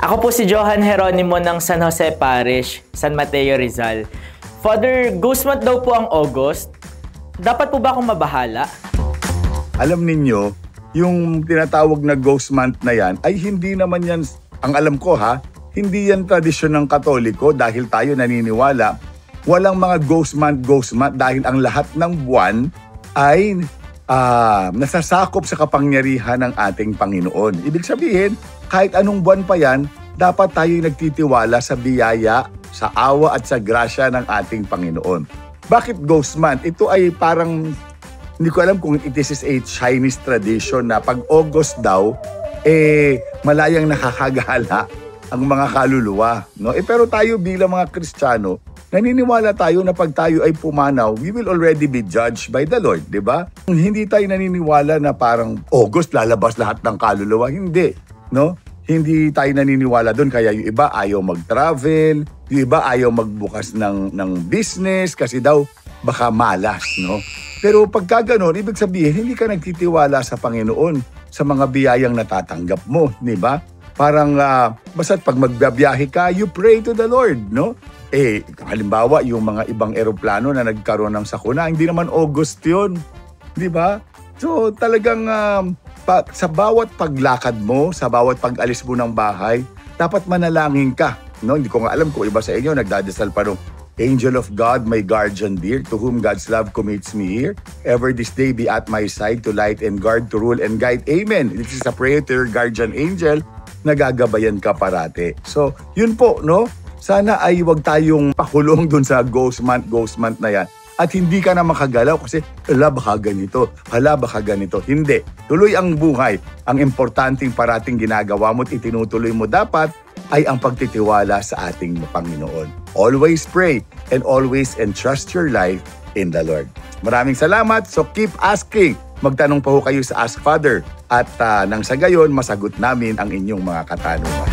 Ako po si Johan Jeronimo ng San Jose Parish, San Mateo, Rizal. Father, ghost month daw po ang August. Dapat po ba akong mabahala? Alam ninyo, yung tinatawag na ghost month na yan, ay hindi naman yan, ang alam ko ha, hindi yan tradisyon ng Katoliko dahil tayo naniniwala. Walang mga ghost month dahil ang lahat ng buwan ay nasasakop sa kapangyarihan ng ating Panginoon. Ibig sabihin, kahit anong buwan pa yan, dapat tayo nagtitiwala sa biyaya, sa awa at sa grasya ng ating Panginoon. Bakit ghost month? Ito ay parang, hindi ko alam kung it is a Chinese tradition na pag August daw, malayang nakakagala ang mga kaluluwa. No? Pero tayo bilang mga Kristiyano, naniniwala tayo na pag tayo ay pumanaw, we will already be judged by the Lord, di ba? Hindi tayo naniniwala na parang August lalabas lahat ng kaluluwa. Hindi, no? Hindi tayo naniniwala doon, kaya yung iba ayaw mag-travel, yung iba ayaw magbukas ng business kasi daw baka malas, no? Pero pagka ganon, ibig sabihin, hindi ka nagtitiwala sa Panginoon sa mga biyayang natatanggap mo, di ba? Parang, basta't pag magbabiyahe ka, you pray to the Lord, no? Halimbawa, yung mga ibang eroplano na nagkaroon ng sakuna, hindi naman August yun, di ba? So, talagang sa bawat paglakad mo, sa bawat pag-alis mo ng bahay, dapat manalangin ka, no? Hindi ko nga alam kung iba sa inyo, nagdadasal pa nung, Angel of God, my guardian dear, to whom God's love commits me here, ever this day be at my side to light and guard, to rule and guide. Amen. This is a prayer to your guardian angel, nagagabayan ka parate. So, yun po, no? Sana ay wag tayong pakulong dun sa ghost month na yan. At hindi ka na makagalaw kasi, baka ganito. Hindi. Tuloy ang buhay. Ang importanteng parating ginagawa mo at itinutuloy mo dapat ay ang pagtitiwala sa ating Panginoon. Always pray and always entrust your life in the Lord. Maraming salamat. So keep asking. Magtanong pa ho kayo sa Ask Father. At nang sa gayon, masagot namin ang inyong mga katanungan.